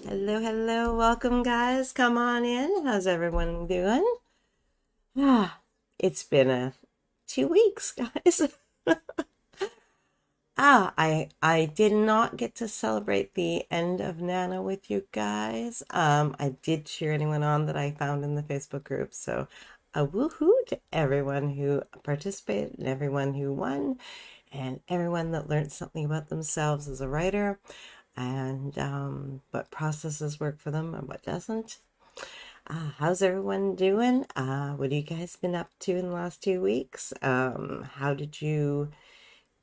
Hello, welcome guys. Come on in. How's everyone doing? It's been 2 weeks, guys. I did not get to celebrate the end of Nano with you guys. I did cheer anyone on that I found in the Facebook group. So a woohoo to everyone who participated and everyone who won and everyone that learned something about themselves as a writer and what processes work for them and what doesn't. How's everyone doing? What have you guys been up to in the last 2 weeks? How did you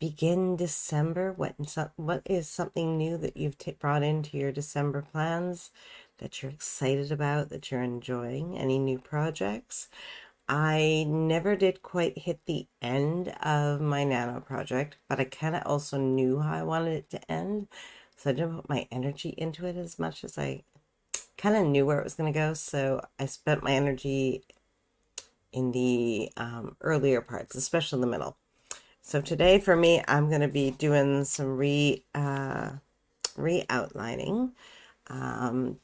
begin December? What is something new that you've brought into your December plans that you're excited about, that you're enjoying? Any new projects? I never did quite hit the end of my Nano project, but I kind of also knew how I wanted it to end. So I didn't put my energy into it as much as I kind of knew where it was going to go. So I spent my energy in the earlier parts, especially in the middle. So today for me, I'm going to be doing some re-outlining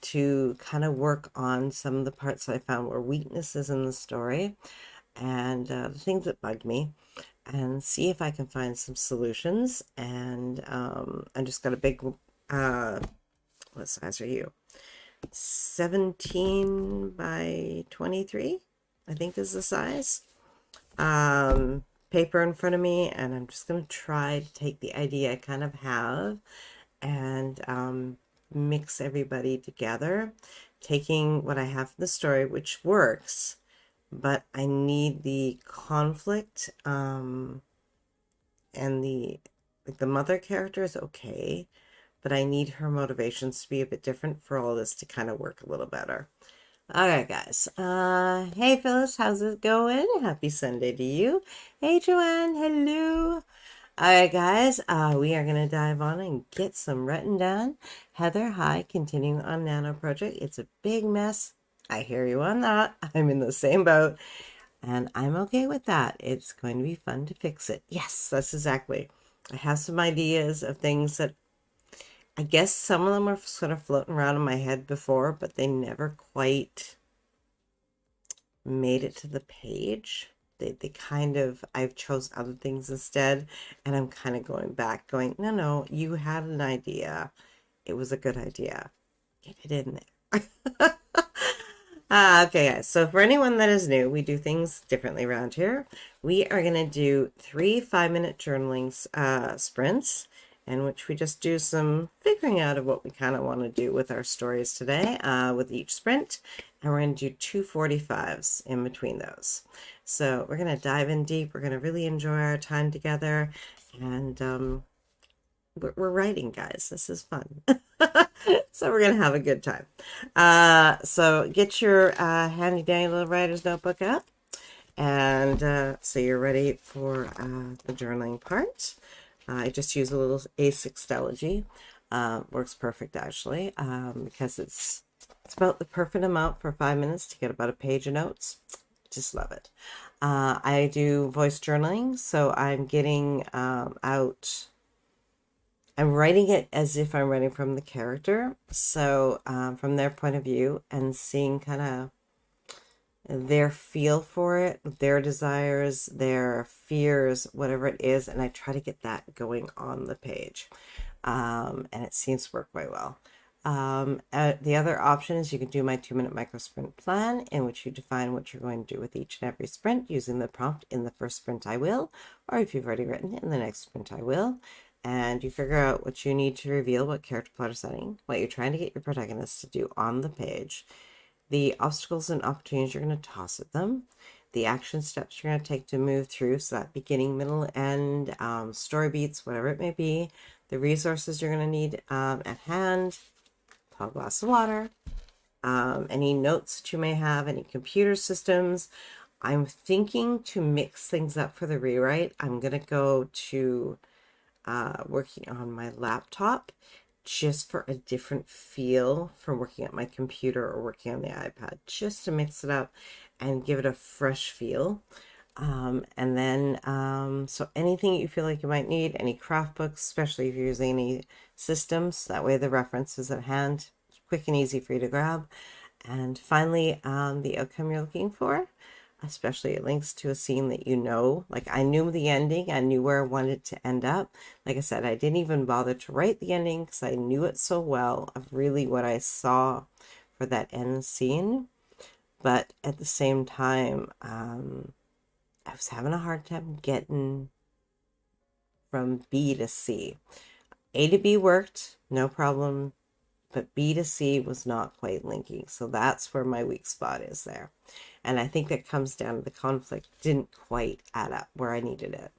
to kind of work on some of the parts that I found were weaknesses in the story and the things that bugged me and see if I can find some solutions. And I just got a big, what size are you? 17 by 23, I think is the size. Paper in front of me, and I'm just going to try to take the idea I kind of have and mix everybody together, taking what I have in the story, which works, but I need the conflict and the mother character is okay, but I need her motivations to be a bit different for all this to kind of work a little better. All right, guys. Hey, Phyllis, how's it going? Happy Sunday to you. Hey, Joanne, hello. All right, guys, we are going to dive on and get some written down. Heather, hi, continuing on Nano Project. It's a big mess. I hear you on that. I'm in the same boat, and I'm okay with that. It's going to be fun to fix it. Yes, that's exactly. I have some ideas of things that I guess some of them were sort of floating around in my head before, but they never quite made it to the page. They kind of, I've chose other things instead, and I'm kind of going back, going, no, you had an idea. It was a good idea. Get it in there. Okay, guys. So for anyone that is new, we do things differently around here. We are going to do 3 5-minute journaling sprints in which we just do some figuring out of what we kind of want to do with our stories today with each sprint. And we're going to do 2 45s in between those. So we're going to dive in deep. We're going to really enjoy our time together. And we're writing, guys. This is fun. So we're going to have a good time. So get your handy dandy little writer's notebook up. And so you're ready for the journaling part. I just use a little A6 works perfect actually, because it's about the perfect amount for 5 minutes to get about a page of notes. Just love it. I do voice journaling, so I'm getting out. I'm writing it as if I'm writing from the character, so from their point of view, and seeing kind of their feel for it, their desires, their fears, whatever it is, and I try to get that going on the page. And it seems to work quite well. The other option is you can do my 2-minute micro sprint plan, in which you define what you're going to do with each and every sprint using the prompt in the first sprint I will, or if you've already written it, in the next sprint I will. And you figure out what you need to reveal, what character plot or setting, what you're trying to get your protagonist to do on the page, the obstacles and opportunities you're going to toss at them, the action steps you're going to take to move through, so that beginning, middle, end, story beats, whatever it may be, the resources you're going to need at hand, tall glass of water, any notes that you may have, any computer systems. I'm thinking to mix things up for the rewrite. I'm going to go to working on my laptop just for a different feel from working at my computer or working on the iPad, just to mix it up and give it a fresh feel. And then, so anything you feel like you might need, any craft books, especially if you're using any systems, that way the reference is at hand quick and easy for you to grab. And finally, the outcome you're looking for, especially it links to a scene that you know. Like I knew the ending, I knew where I wanted to end up. Like I said, I didn't even bother to write the ending because I knew it so well of really what I saw for that end scene. But at the same time, I was having a hard time getting from B to C. A to B worked, no problem, but B to C was not quite linking. So that's where my weak spot is there. And I think that comes down to the conflict didn't quite add up where I needed it.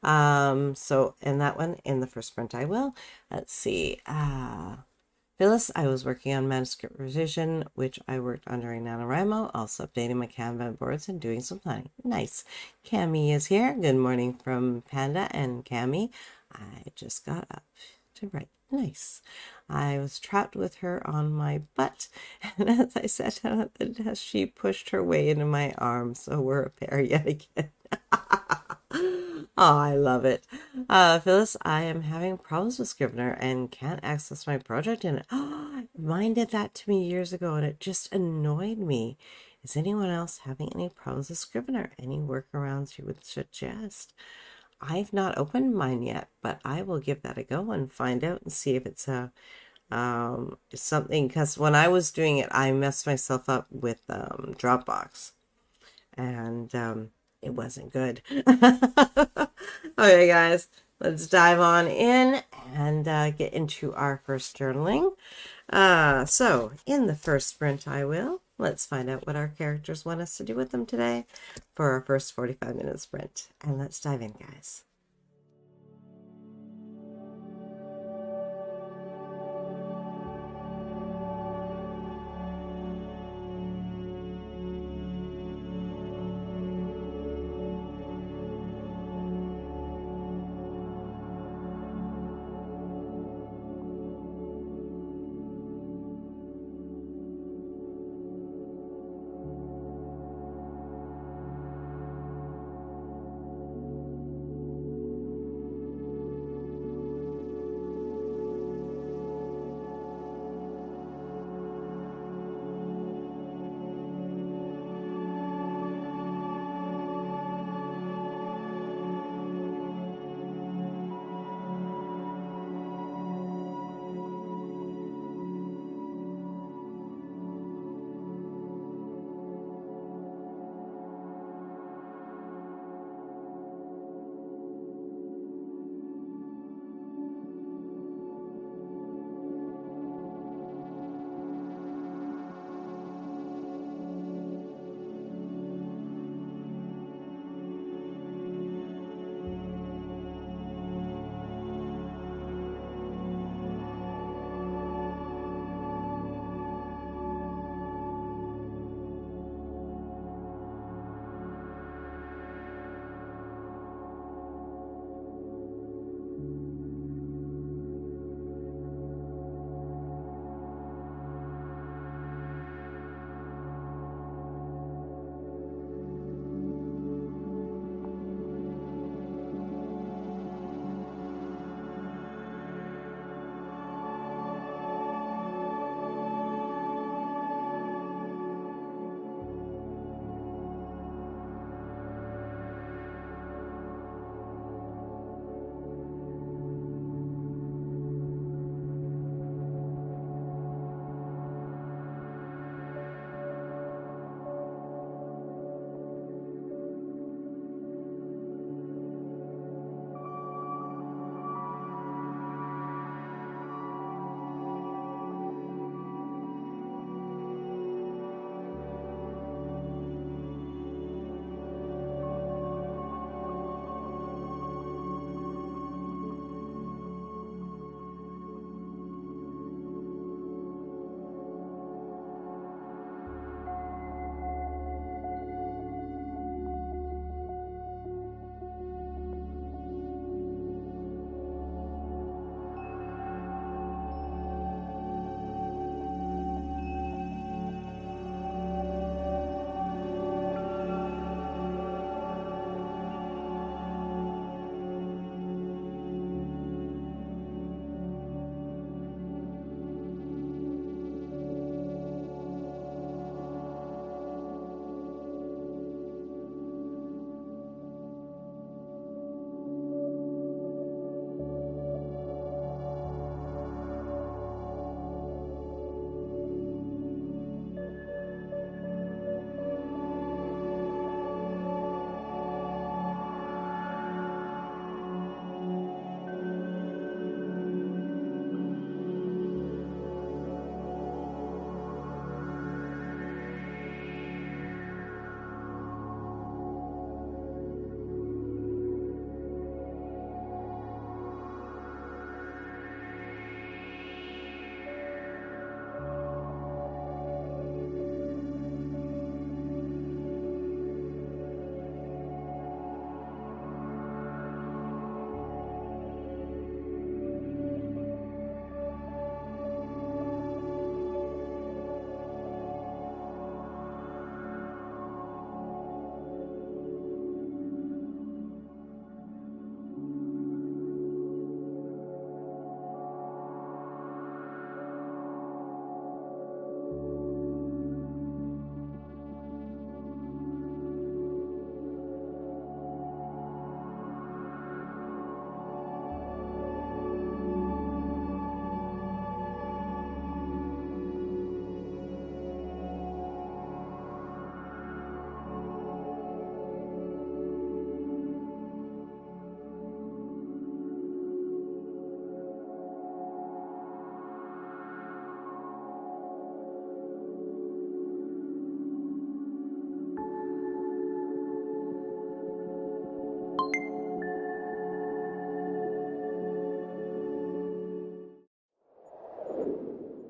So in that one, in the first sprint, I will. Let's see. Phyllis, I was working on manuscript revision, which I worked on during NaNoWriMo, also updating my Kanban boards and doing some planning. Nice. Cami is here. Good morning from Panda and Cami. I just got up to write. Nice. I was trapped with her on my butt, and as I sat down at the desk, she pushed her way into my arms, so we're a pair yet again. Oh, I love it. Phyllis, I am having problems with Scrivener and can't access my project in it. Oh, mine did that to me years ago, and it just annoyed me. Is anyone else having any problems with Scrivener? Any workarounds you would suggest? I've not opened mine yet, but I will give that a go and find out and see if it's a something, because when I was doing it, I messed myself up with Dropbox, and it wasn't good. Okay, guys, let's dive on in and get into our first journaling. So in the first sprint, let's find out what our characters want us to do with them today for our first 45-minute sprint. And let's dive in, guys.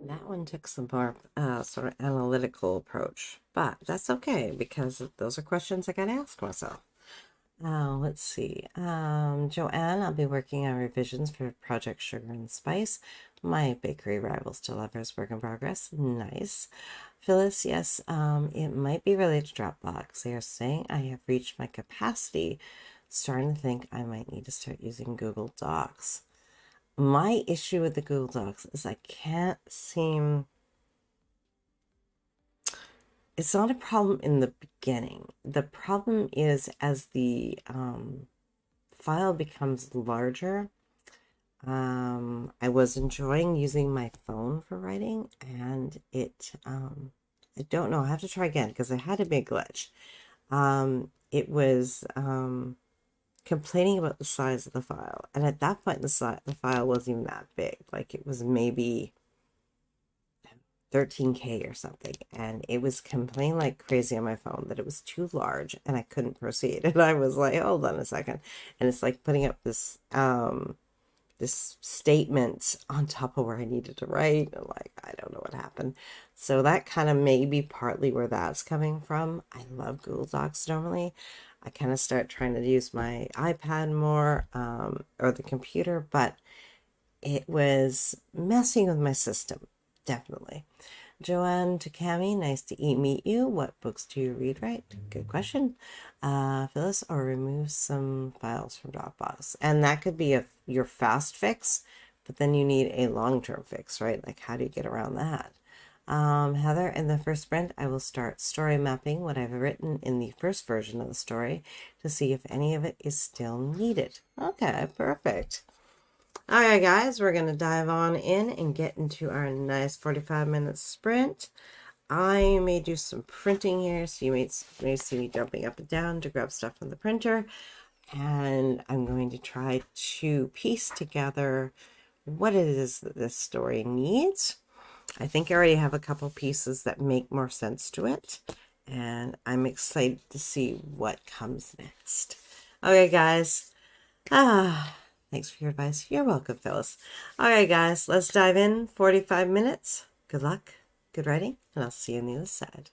That one took some more sort of analytical approach, but that's okay because those are questions I got to ask myself. Let's see. Joanne, I'll be working on revisions for Project Sugar and Spice. My bakery rivals to lovers work in progress. Nice. Phyllis, yes, it might be related to Dropbox. They are saying I have reached my capacity. Starting to think I might need to start using Google Docs. My issue with the Google Docs is I can't seem. It's not a problem in the beginning. The problem is as the file becomes larger. I was enjoying using my phone for writing, and I don't know. I have to try again because I had a big glitch. It was complaining about the size of the file, and at that point, the file wasn't even that big. Like it was maybe 13K or something, and it was complaining like crazy on my phone that it was too large and I couldn't proceed. And I was like, hold on a second. And it's like putting up this statement on top of where I needed to write. And like, I don't know what happened. So that kind of may be partly where that's coming from. I love Google Docs normally. I kind of start trying to use my iPad more or the computer, but it was messing with my system, definitely. Joanne to Cami, nice to meet you. What books do you read, right? Good question. Phyllis, or remove some files from Dropbox. And that could be your fast fix, but then you need a long-term fix, right? Like how do you get around that? Heather, in the first sprint, I will start story mapping what I've written in the first version of the story to see if any of it is still needed. Okay, perfect. All right, guys, we're going to dive on in and get into our nice 45-minute sprint. I may do some printing here, so you may see me jumping up and down to grab stuff from the printer. And I'm going to try to piece together what it is that this story needs. I think I already have a couple pieces that make more sense to it. And I'm excited to see what comes next. Okay, guys. Thanks for your advice. You're welcome, Phyllis. All right, guys, let's dive in. 45 minutes. Good luck, good writing, and I'll see you on the other side.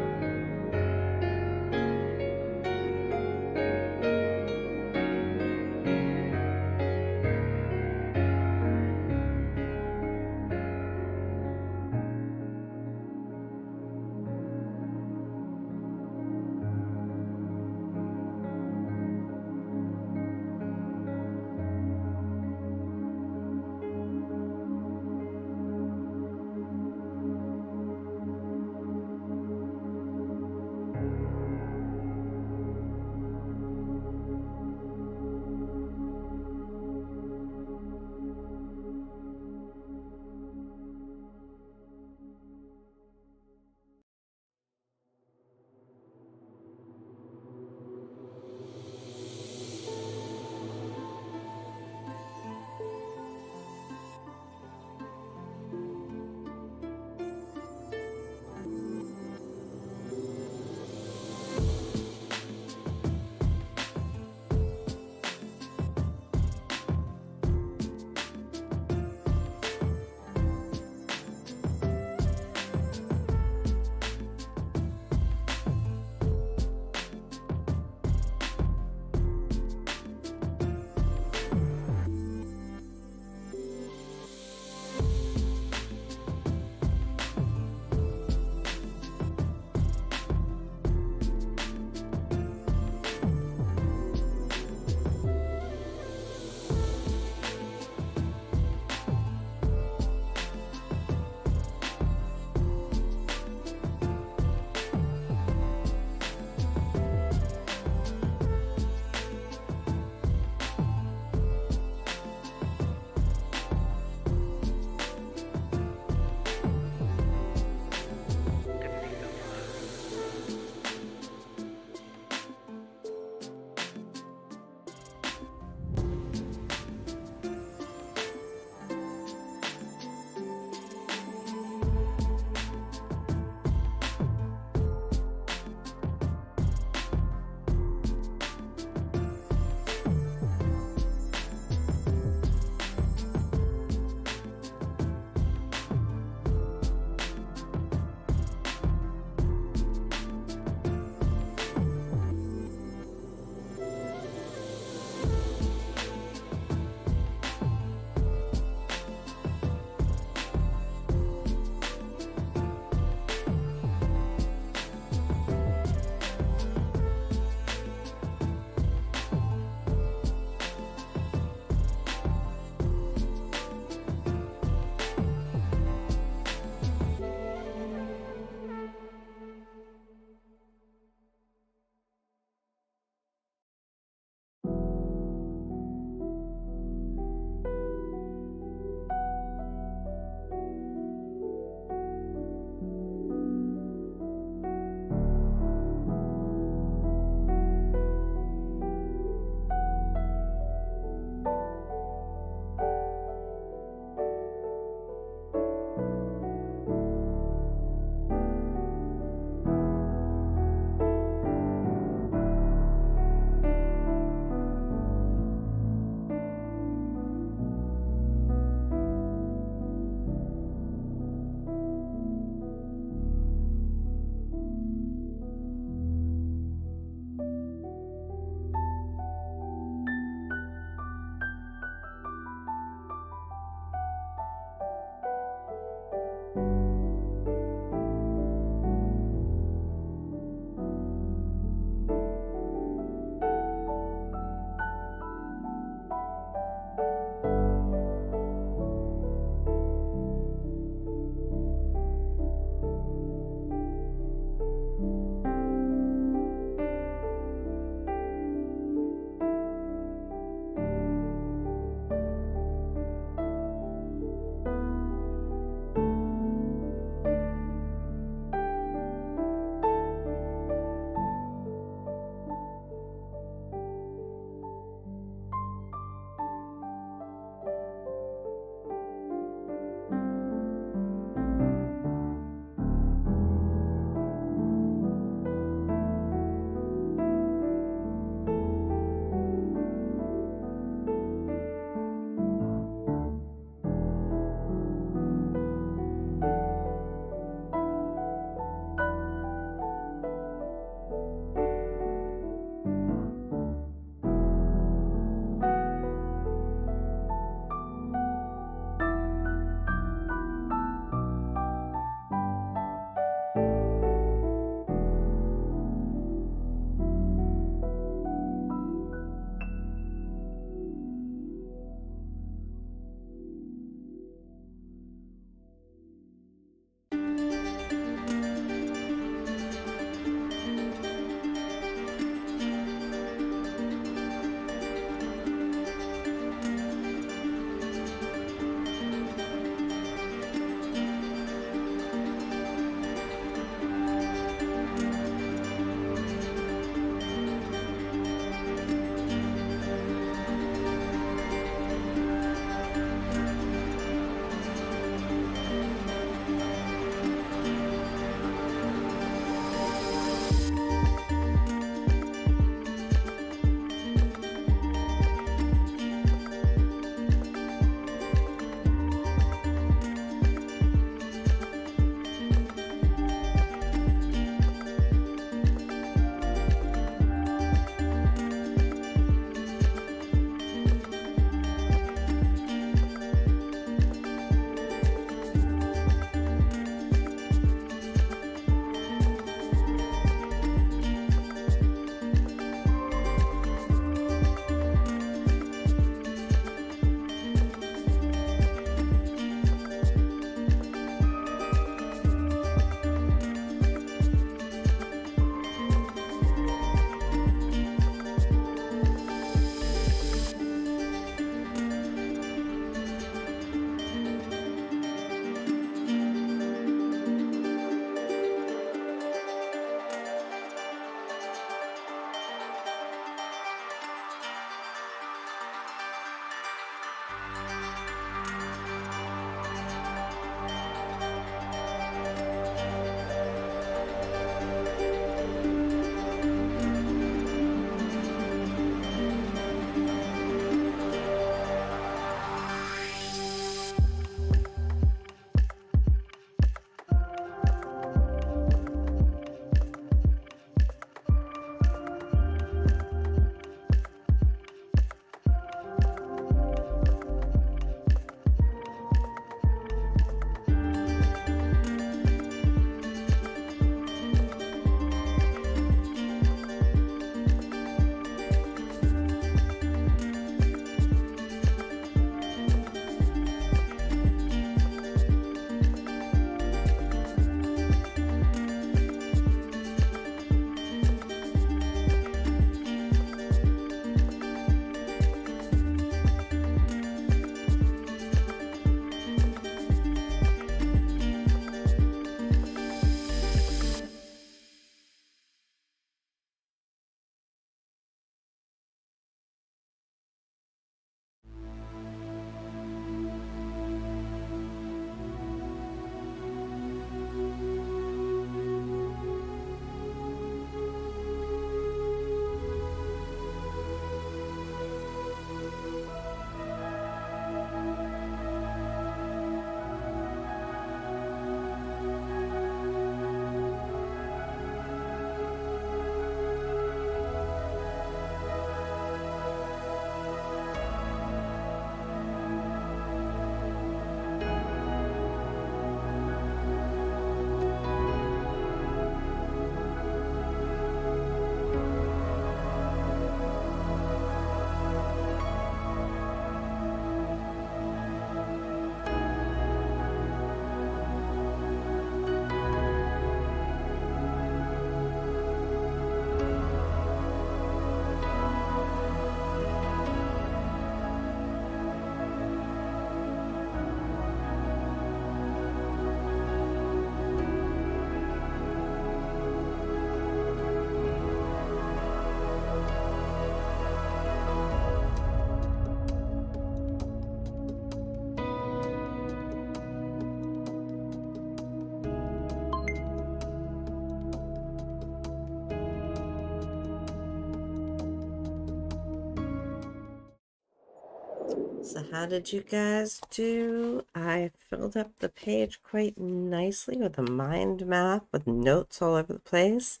So how did you guys do? I filled up the page quite nicely with a mind map with notes all over the place.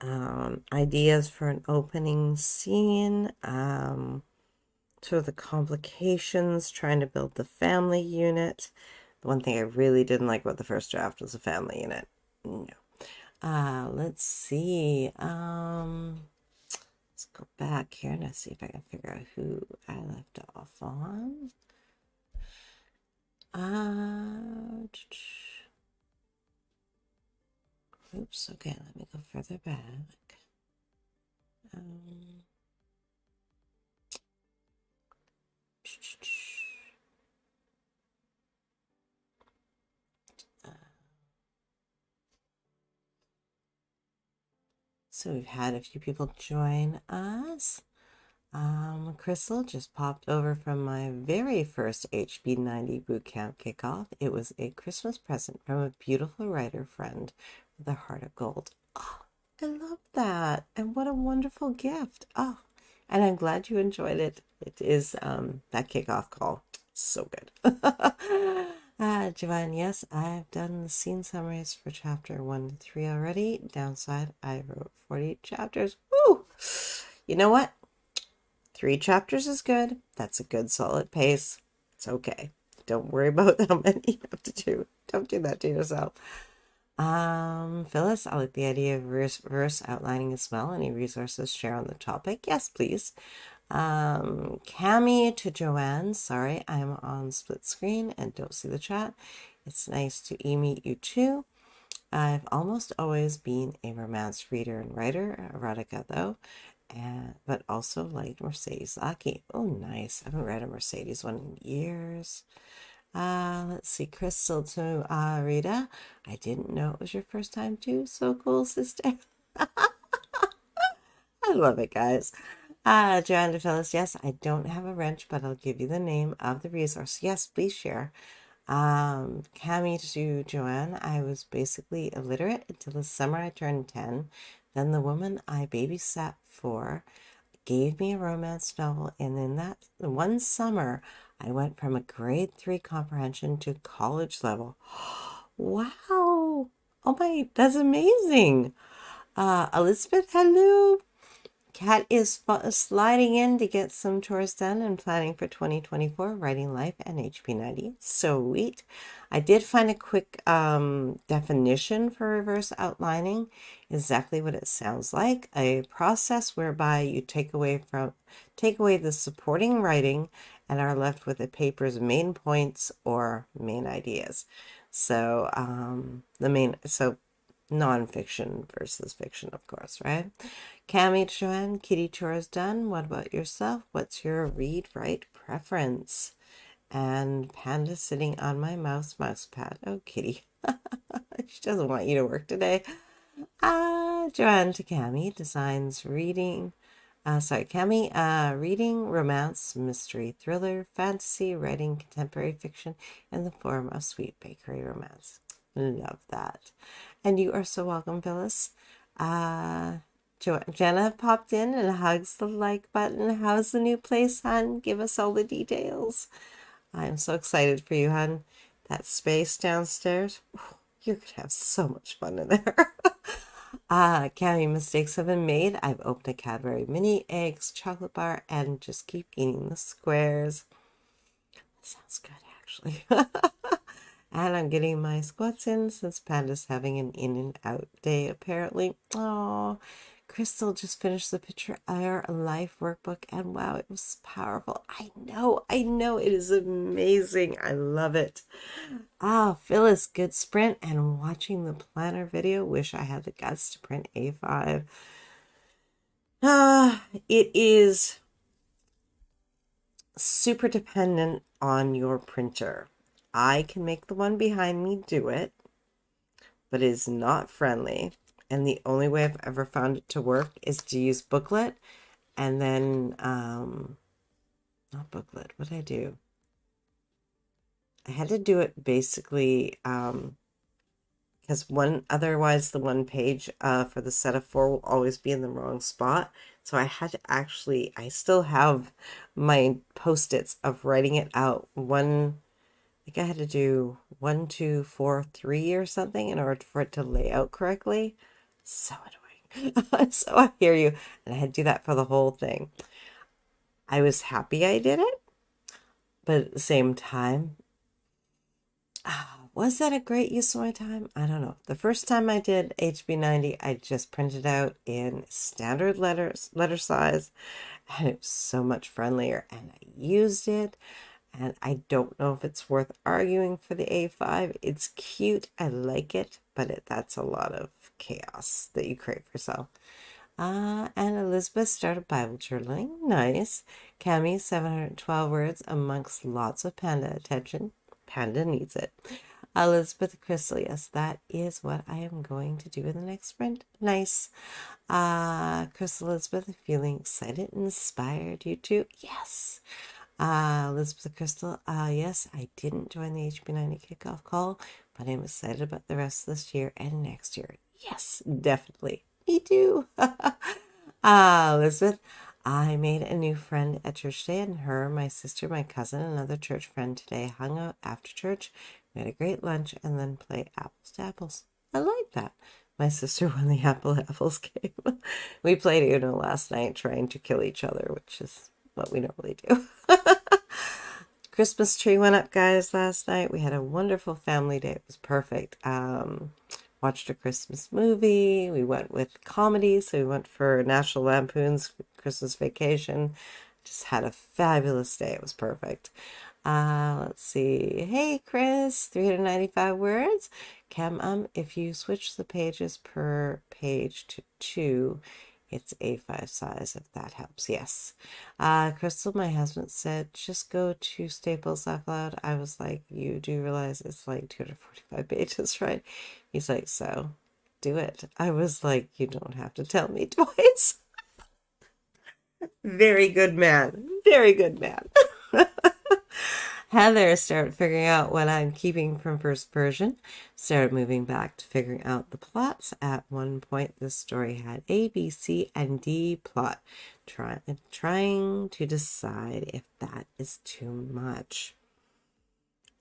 Ideas for an opening scene, sort of the complications, trying to build the family unit. The one thing I really didn't like about the first draft was the family unit. No. Let's see. Let's go back here and see if I can figure out who I left off on. Oops, okay, let me go further back. So we've had a few people join us. Crystal just popped over from my very first HB90 bootcamp kickoff. It was a Christmas present from a beautiful writer friend with a heart of gold. Oh, I love that. And what a wonderful gift. Oh, and I'm glad you enjoyed it. It is that kickoff call. So good. Joanne, yes, I've done the scene summaries for chapter 1 to 3 already. Downside, I wrote 48 chapters. Woo! You know what? 3 chapters is good. That's a good solid pace. It's okay. Don't worry about how many you have to do. Don't do that to yourself. Phyllis, I like the idea of verse outlining as well. Any resources share on the topic? Yes, please. Cami to Joanne, sorry, I'm on split screen and don't see the chat. It's nice to meet you too. I've almost always been a romance reader and writer, erotica though, but also liked Mercedes Lackey. Oh, nice. I haven't read a Mercedes one in years. Let's see, Crystal to Rita. I didn't know it was your first time too. So cool, sister. I love it, guys. Joanne to Phyllis, yes, I don't have a wrench, but I'll give you the name of the resource. Yes, please share. Cami to Joanne, I was basically illiterate until the summer I turned 10. Then the woman I babysat for gave me a romance novel, and in that one summer, I went from a grade 3 comprehension to college level. Wow! Oh my, that's amazing! Elizabeth, hello! Kat is sliding in to get some chores done and planning for 2024, writing life and HP90. Sweet. I did find a quick definition for reverse outlining, exactly what it sounds like. A process whereby you take away the supporting writing and are left with the paper's main points or main ideas. So nonfiction versus fiction, of course, right? Cami, Joanne, kitty chores done. What about yourself? What's your read-write preference? And Panda sitting on my mouse pad. Oh, kitty. She doesn't want you to work today. Joanne to Cami, designs reading. Cami, reading, romance, mystery, thriller, fantasy, writing, contemporary fiction in the form of sweet bakery romance. Love that. And you are so welcome, Phyllis. Jenna popped in and hugs the like button. How's the new place, hon? Give us all the details. I'm so excited for you, hon. That space downstairs, you're going to have so much fun in there. Cami, mistakes have been made. I've opened a Cadbury mini eggs chocolate bar and just keep eating the squares. That sounds good, actually. And I'm getting my squats in since Panda's having an in and out day, apparently. Oh, Crystal just finished the Picture Our Life workbook, and wow, it was powerful. I know, it is amazing. I love it. Phyllis, good sprint, and watching the planner video. Wish I had the guts to print A5. It is super dependent on your printer. I can make the one behind me do it, but it is not friendly. And the only way I've ever found it to work is to use booklet and then, not booklet, what did I do? I had to do it basically because otherwise the one page for the set of four will always be in the wrong spot. So I had to actually, I still have my post-its of writing it out. I think I had to do 1, 2, 4, 3 or something in order for it to lay out correctly. So annoying. So I hear you. And I had to do that for the whole thing. I was happy I did it, but at the same time, was that a great use of my time? I don't know. The first time I did HB90, I just printed out in standard letter size, and it was so much friendlier, and I used it, and I don't know if it's worth arguing for the A5. It's cute. I like it, but that's a lot of chaos that you create for yourself. And Elizabeth started Bible journaling. Nice. Cami, 712 words amongst lots of panda attention. Panda needs it. Elizabeth Crystal, yes, that is what I am going to do in the next sprint. Nice. Crystal Elizabeth, feeling excited and inspired. You too? Yes. Elizabeth Crystal, yes, I didn't join the HB90 kickoff call, but I'm excited about the rest of this year and next year. Yes, definitely. Me too. Elizabeth, I made a new friend at church today, and her, my sister, my cousin, another church friend today hung out after church. We had a great lunch and then played apples to apples. I like that. My sister won the apples game. We played Uno last night trying to kill each other, which is what we normally do. Christmas tree went up, guys, last night. We had a wonderful family day. It was perfect. Watched a Christmas movie. We went with comedy, so we went for National Lampoon's Christmas Vacation. Just had a fabulous day. It was perfect. Let's see. Hey, Chris, 395 words. Cam, if you switch the pages per page to 2, it's A5 size, if that helps. Yes. Crystal, my husband said, just go to Staples Laugh Loud. I was like, you do realize it's like 245 pages, right? He's like, so do it. I was like, you don't have to tell me twice. Very good man. Very good man. Heather started figuring out what I'm keeping from first version. Started moving back to figuring out the plots. At one point, this story had A, B, C, and D plot. Trying to decide if that is too much.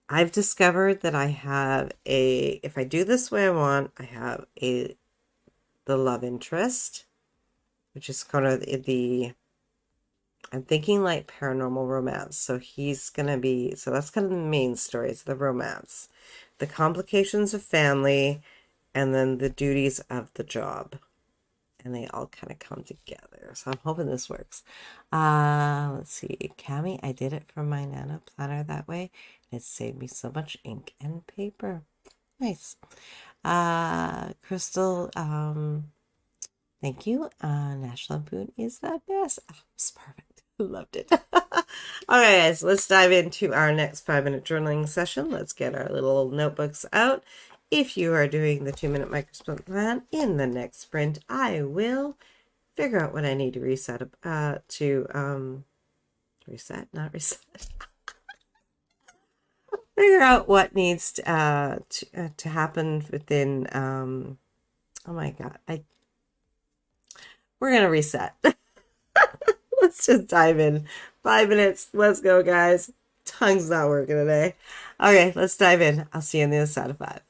I've discovered that I have if I do this way I want, I have the love interest, which is kind of I'm thinking like paranormal romance. So that's kind of the main story. It's the romance, the complications of family, and then the duties of the job. And they all kind of come together. So I'm hoping this works. Let's see. Cami, I did it from my Nano planner that way. It saved me so much ink and paper. Nice. Crystal, thank you. National Lampoon is the best. Oh, it's perfect. Loved it. All right, guys, let's dive into our next 5-minute journaling session. Let's get our little notebooks out. If you are doing the 2-minute microsprint plan in the next sprint, I will figure out what I need to reset not reset. Figure out what needs to happen within. Oh my God, we're gonna reset. Let's just dive in. 5 minutes. Let's go, guys. Tongue's not working today. Okay, let's dive in. I'll see you on the other side of 5.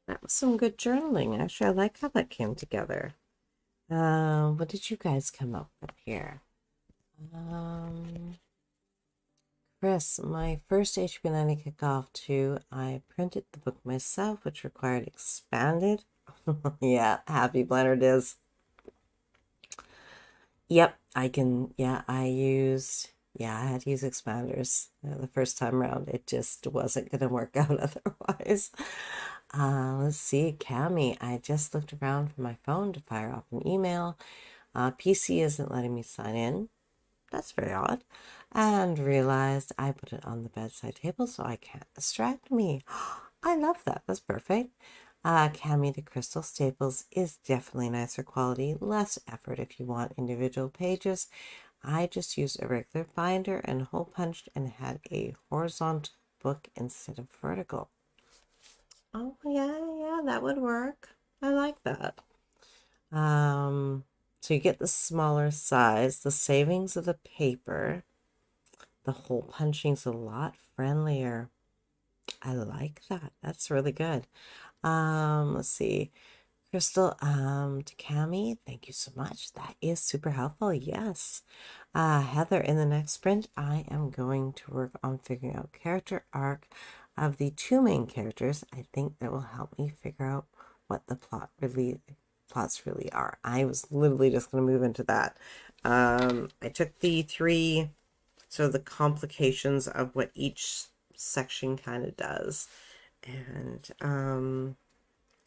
That was some good journaling. Actually, I like how that came together. What did you guys come up with here? Chris, my first HB90 kickoff too. I printed the book myself, which required expanded. Yeah, happy planner is. Yep, I can. Yeah, I had to use expanders the first time around. It just wasn't going to work out otherwise. Let's see, Cami. I just looked around for my phone to fire off an email. PC isn't letting me sign in. That's very odd. And realized I put it on the bedside table so I can't distract me. I love that. That's perfect. Cami the Crystal Staples is definitely nicer quality, less effort if you want individual pages. I just used a regular binder and hole punched and had a horizontal book instead of vertical. Oh, yeah, that would work. I like that. So you get the smaller size, the savings of the paper, the hole punching's a lot friendlier. I like that. That's really good. Let's see. Crystal, to Cami, thank you so much. That is super helpful. Yes. Heather, in the next sprint, I am going to work on figuring out character arc of the two main characters. I think that will help me figure out what the plots really are. I was literally just going to move into that. I took the three, so the complications of what each section kind of does. And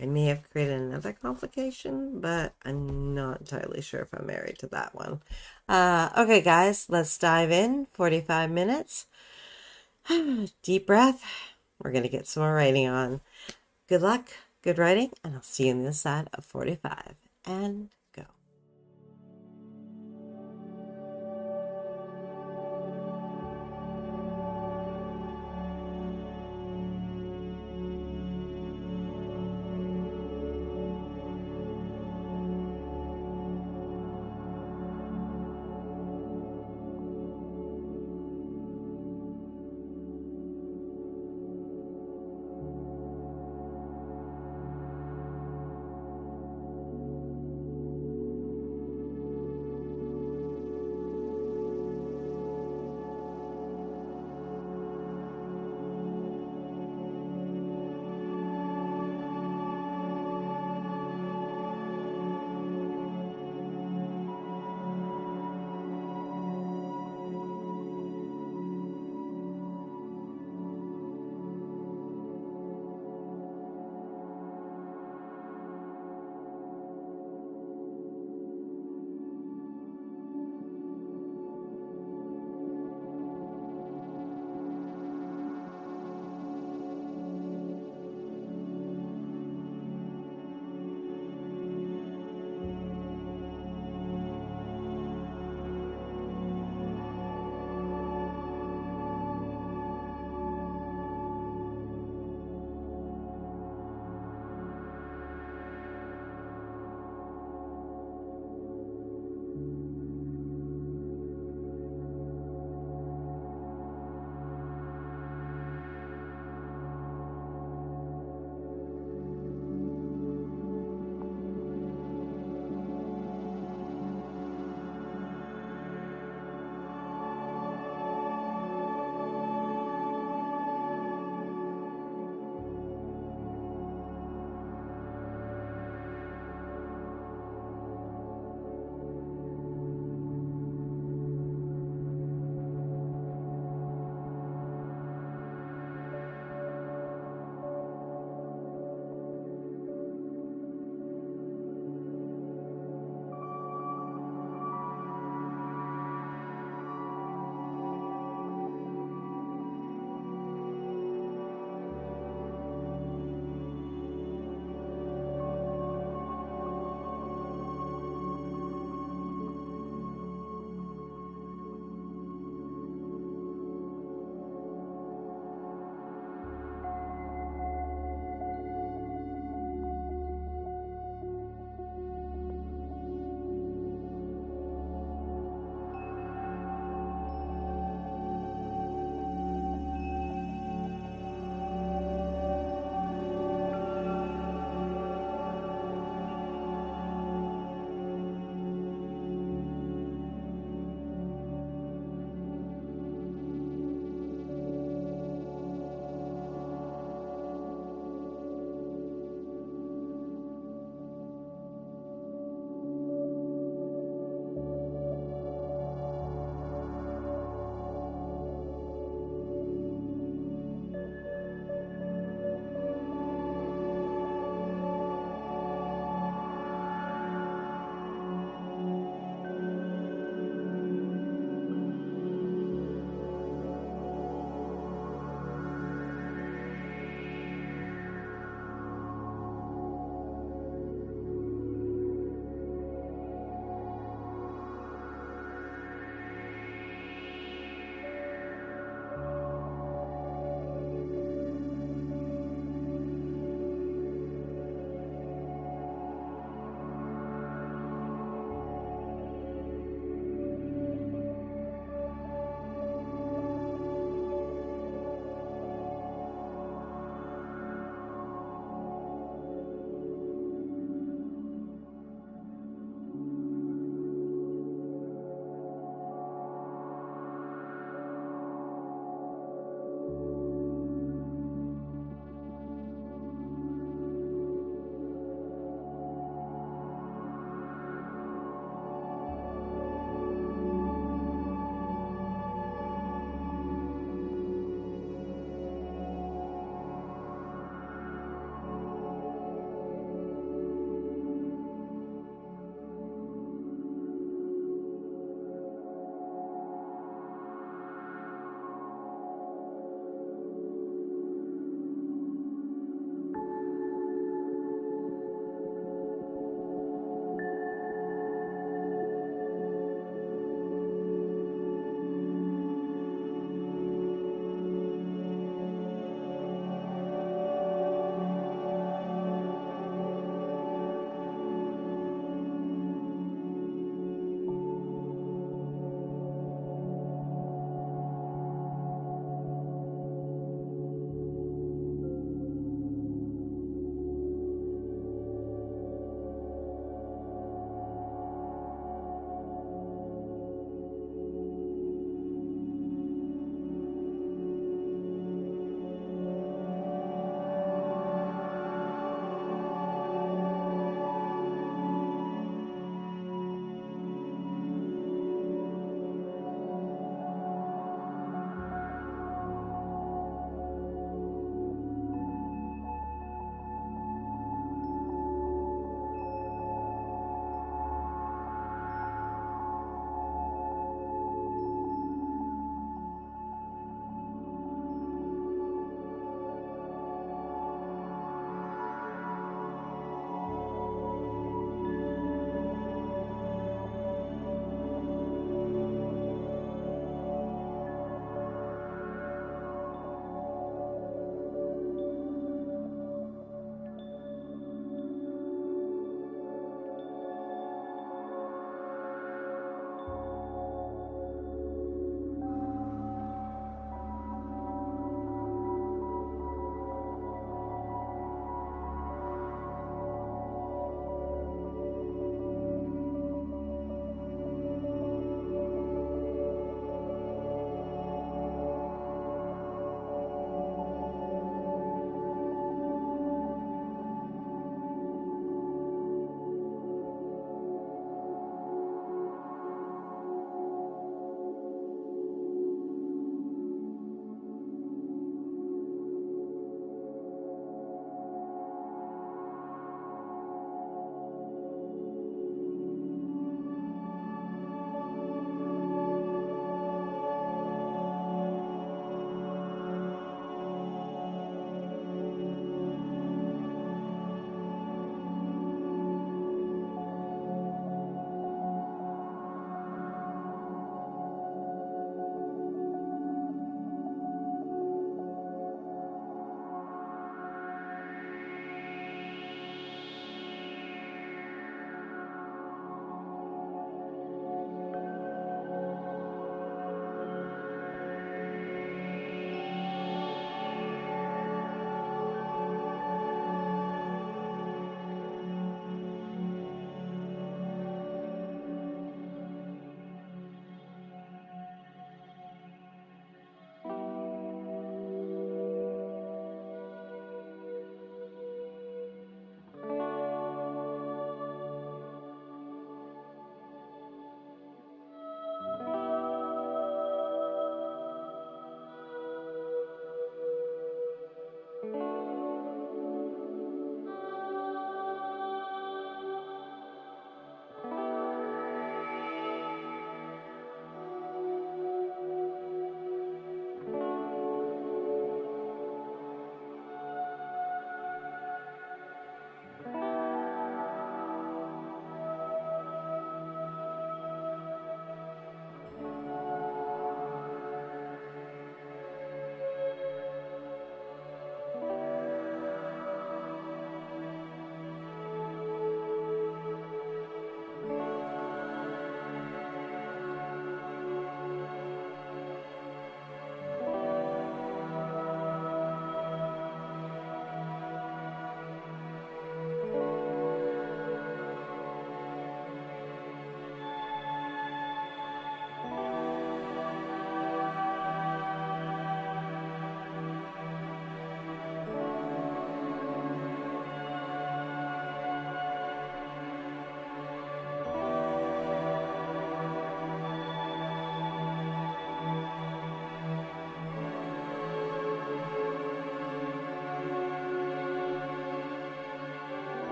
I may have created another complication, but I'm not entirely sure if I'm married to that one. Okay, guys, let's dive in. 45 minutes. Deep breath. We're going to get some more writing on. Good luck, good writing, and I'll see you on the side of 45. And go.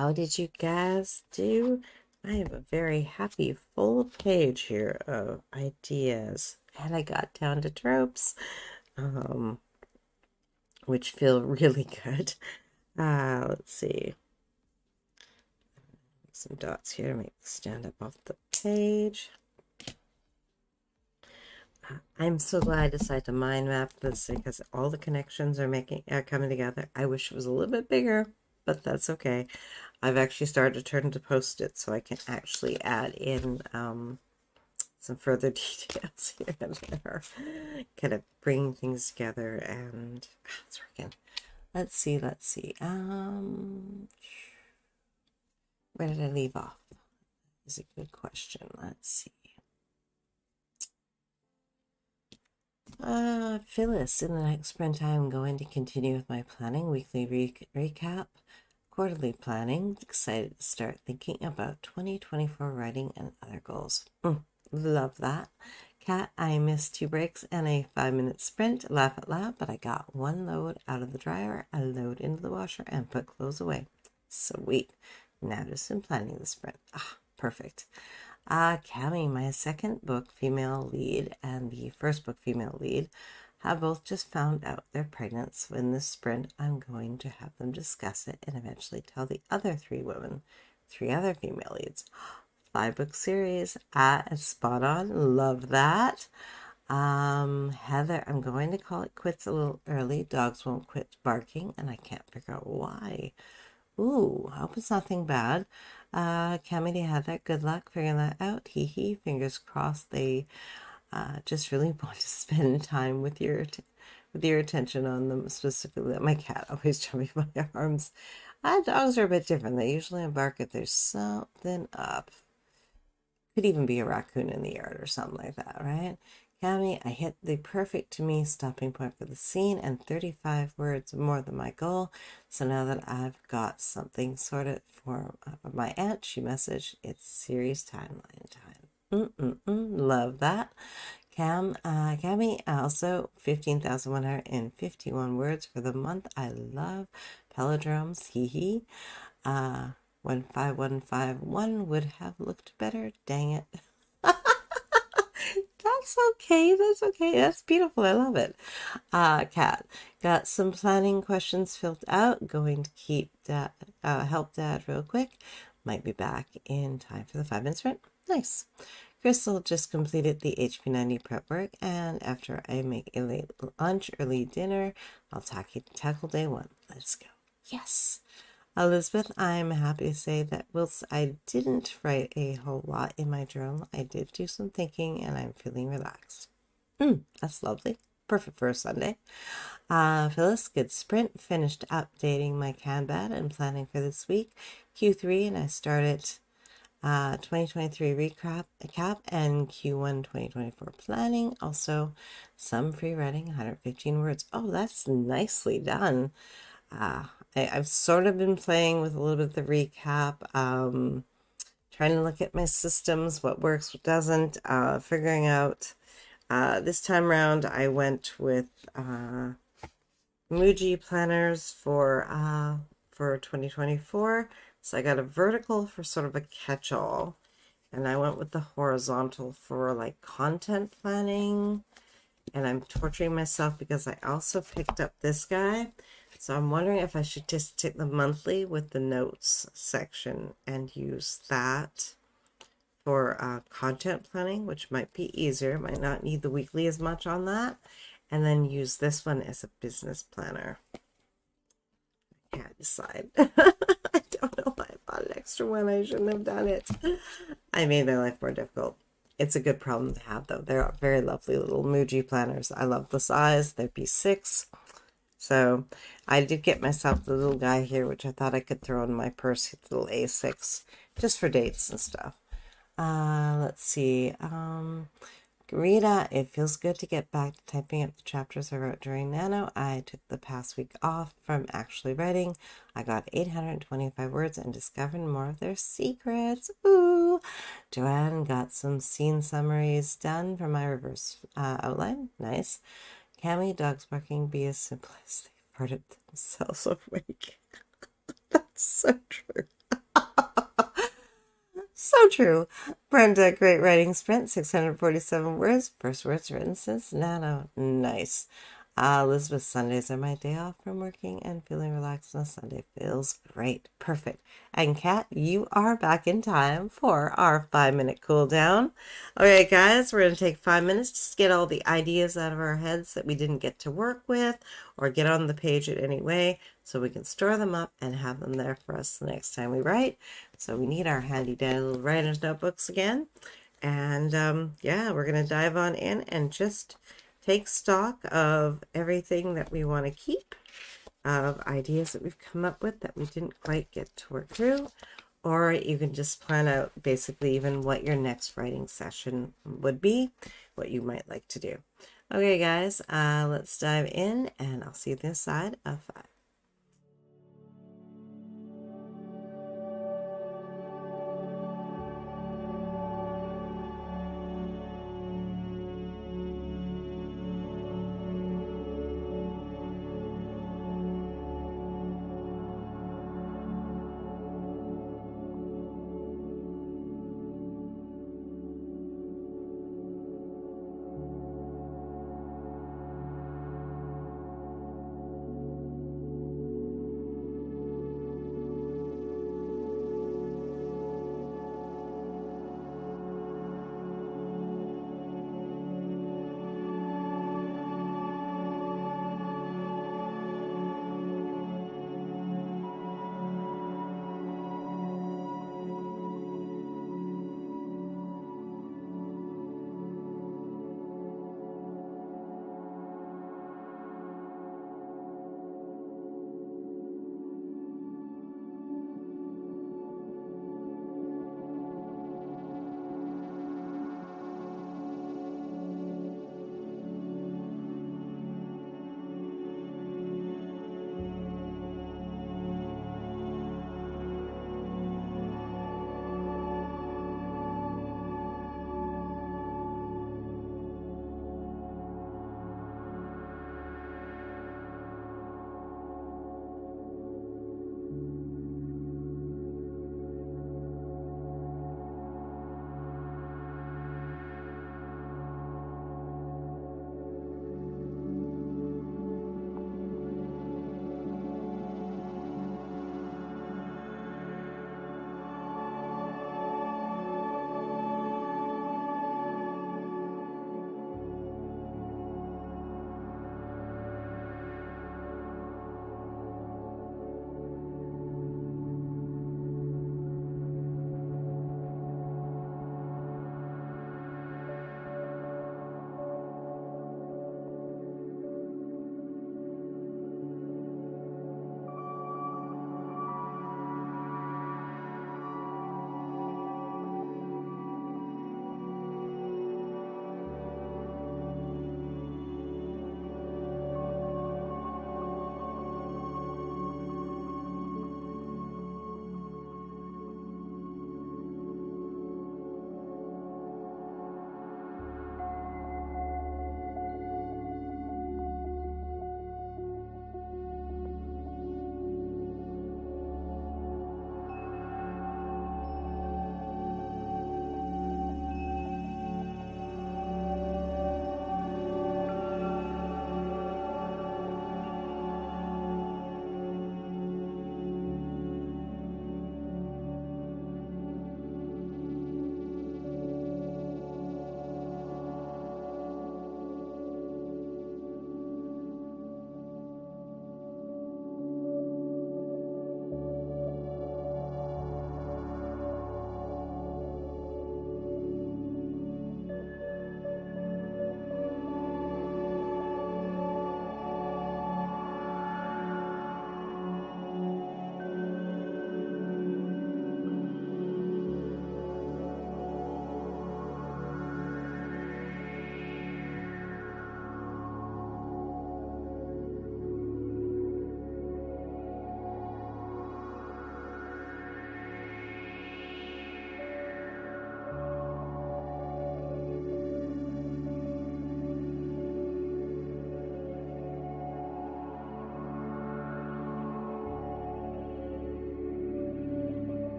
How did you guys do? I have a very happy full page here of ideas. And I got down to tropes, which feel really good. Let's see. Some dots here to make this stand up off the page. I'm so glad I decided to mind map this because all the connections are coming together. I wish it was a little bit bigger, but that's okay. I've actually started to turn to Post-it so I can actually add in some further details here and there. Kind of bring things together, and it's working. Let's see. Where did I leave off? Is a good question. Let's see. Phyllis, in the next sprint, I'm going to continue with my planning, weekly recap, quarterly planning. Excited to start thinking about 2024 writing and other goals. Love that. Kat, I missed 2 breaks and a 5-minute sprint. Laugh out loud, but I got 1 load out of the dryer, a load into the washer, and put clothes away. Sweet. Now just in planning the sprint. Perfect. Cami, my second book, Female Lead, and the first book, Female Lead, have both just found out they're pregnant. So in this sprint, I'm going to have them discuss it and eventually tell the other 3 women, 3 other female leads. 5-book series. Spot on. Love that. Heather, I'm going to call it quits a little early. Dogs won't quit barking, and I can't figure out why. Ooh, I hope it's nothing bad. Cammy to Heather, good luck figuring that out. Hee hee, fingers crossed they just really want to spend time with your attention on them, specifically. My cat always jumping my arms. Dogs are a bit different. They usually bark if there's something up. Could even be a raccoon in the yard or something like that, right? Cammy, I hit the perfect, to me, stopping point for the scene and 35 words more than my goal. So now that I've got something sorted for my aunt, she messaged, it's series timeline time. Love that. Cammy, also 15,151 words for the month. I love palindromes, hee hee. 15151 would have looked better, dang it. That's okay. That's beautiful. I love it. Kat, got some planning questions filled out. Going to keep that, help Dad real quick. Might be back in time for the 5-minute sprint. Nice. Crystal just completed the HP90 prep work, and after I make a late lunch, early dinner, I'll tackle day 1. Let's go. Yes. Elizabeth, I'm happy to say that whilst I didn't write a whole lot in my journal, I did do some thinking and I'm feeling relaxed. That's lovely. Perfect for a Sunday. Phyllis, good sprint. Finished updating my Kanban and planning for this week. Q3, and I started 2023 recap and Q1 2024 planning. Also, some free writing, 115 words. Oh, that's nicely done. I've sort of been playing with a little bit of the recap, trying to look at my systems, what works, what doesn't, figuring out. This time around, I went with Muji planners for 2024. So I got a vertical for sort of a catch-all, and I went with the horizontal for like content planning. And I'm torturing myself because I also picked up this guy. So I'm wondering if I should just take the monthly with the notes section and use that for content planning, which might be easier. Might not need the weekly as much on that. And then use this one as a business planner. I can't decide. I don't know why I bought an extra one. I shouldn't have done it. I made my life more difficult. It's a good problem to have, though. They're very lovely little Muji planners. I love the size. They're P6. So I did get myself the little guy here, which I thought I could throw in my purse. It's a little A6, just for dates and stuff. Let's see. Rita, it feels good to get back to typing up the chapters I wrote during Nano. I took the past week off from actually writing. I got 825 words and discovered more of their secrets. Ooh! Joanne got some scene summaries done for my reverse outline. Nice. Cammy, dogs barking, be as simple as they farted themselves awake. That's so true. So true. Brenda, great writing sprint, 647 words. First words written since Nano. Nice. Elizabeth, Sundays are my day off from working and feeling relaxed on a Sunday feels great. Perfect. And Kat, you are back in time for our 5-minute cool down. All right, guys, we're going to take 5 minutes just to get all the ideas out of our heads that we didn't get to work with or get on the page in any way, so we can store them up and have them there for us the next time we write. So we need our handy dandy little writer's notebooks again. And yeah, we're going to dive on in and just take stock of everything that we want to keep, of ideas that we've come up with that we didn't quite get to work through. Or you can just plan out basically even what your next writing session would be, what you might like to do. Okay, guys, let's dive in, and I'll see you this side of 5.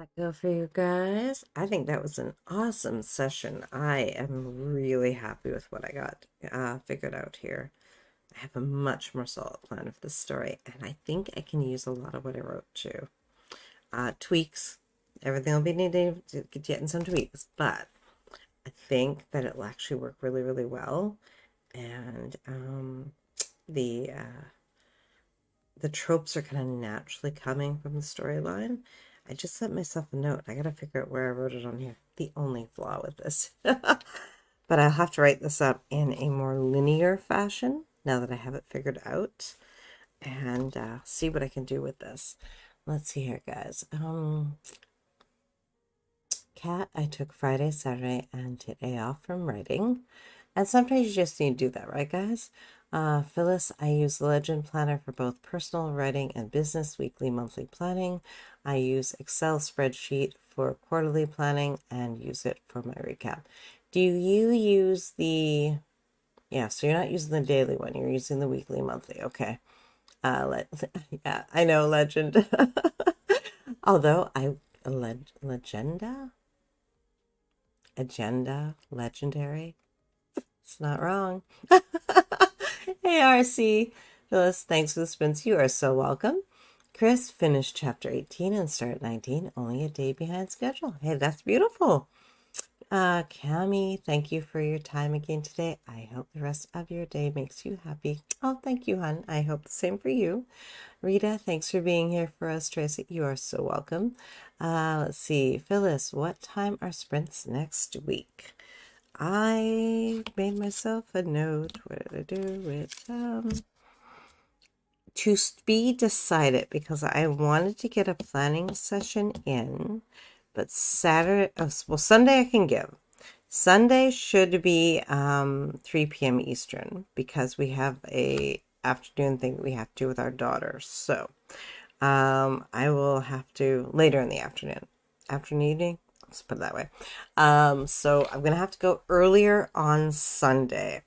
That go for you guys? I think that was an awesome session. I am really happy with what I got figured out here. I have a much more solid plan of this story, and I think I can use a lot of what I wrote too. Tweaks. Everything will be needed to get in some tweaks, but I think that it'll actually work really, really well. And the tropes are kind of naturally coming from the storyline. I just sent myself a note. I gotta figure out where I wrote it on here. The only flaw with this. But I'll have to write this up in a more linear fashion now that I have it figured out, and see what I can do with this. Let's see here, guys. Cat, I took Friday, Saturday, and today off from writing. And sometimes you just need to do that, right, guys? Phyllis, I use the Legend Planner for both personal writing and business weekly, monthly planning. I use Excel spreadsheet for quarterly planning and use it for my recap. Do you use the... Yeah, so you're not using the daily one. You're using the weekly, monthly. Okay. Yeah, I know, Legend. Although Legenda? Agenda? Legendary? It's not wrong. Hey, RC. Phyllis, thanks for the spins. You are so welcome. Chris finished chapter 18 and started 19, only a day behind schedule. Hey, that's beautiful. Cami, thank you for your time again today. I hope the rest of your day makes you happy. Oh, thank you, hon. I hope the same for you. Rita, thanks for being here for us. Tracy, you are so welcome. Let's see. Phyllis, what time are sprints next week? I made myself a note. What did I do with to be decided, because I wanted to get a planning session in, but Saturday, well, Sunday I can give. Sunday should be 3 p.m. Eastern, because we have a afternoon thing that we have to do with our daughter. So I will have to later in the afternoon, evening. Let's put it that way. So I'm gonna have to go earlier on Sunday,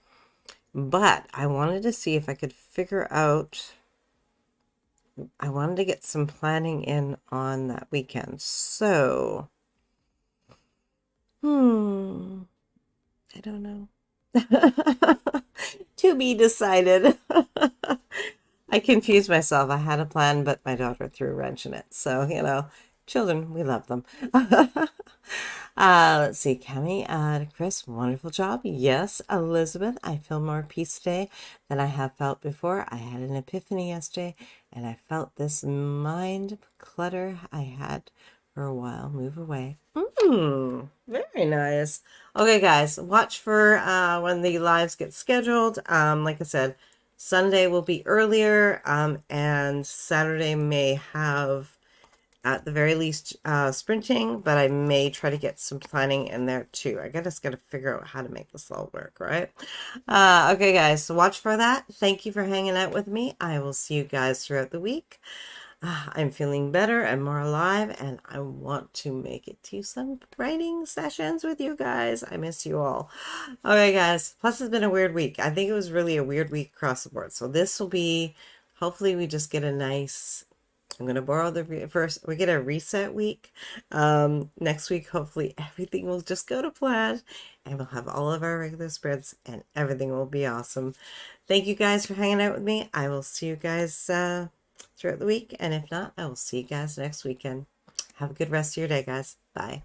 but I wanted to see if I could figure out. I wanted to get some planning in on that weekend. So, I don't know. To be decided. I confused myself. I had a plan, but my daughter threw a wrench in it. So, children, we love them. Let's see, Cami, Chris, wonderful job. Yes, Elizabeth, I feel more peace today than I have felt before. I had an epiphany yesterday, and I felt this mind clutter I had for a while move away. Very nice. Okay, guys, watch for when the lives get scheduled. Like I said, Sunday will be earlier, and Saturday may have, at the very least, sprinting, but I may try to get some planning in there too. I just got to figure out how to make this all work, right? Okay, guys, so watch for that. Thank you for hanging out with me. I will see you guys throughout the week. I'm feeling better and more alive, and I want to make it to some writing sessions with you guys. I miss you all. Okay, guys. Plus, it's been a weird week. I think it was really a weird week across the board. So this will be, hopefully we just get a nice, I'm going to borrow the first, we get a reset week. Next week, hopefully everything will just go to plan, and we'll have all of our regular spreads, and everything will be awesome. Thank you guys for hanging out with me. I will see you guys throughout the week, and if not, I will see you guys next weekend. Have a good rest of your day, guys. Bye.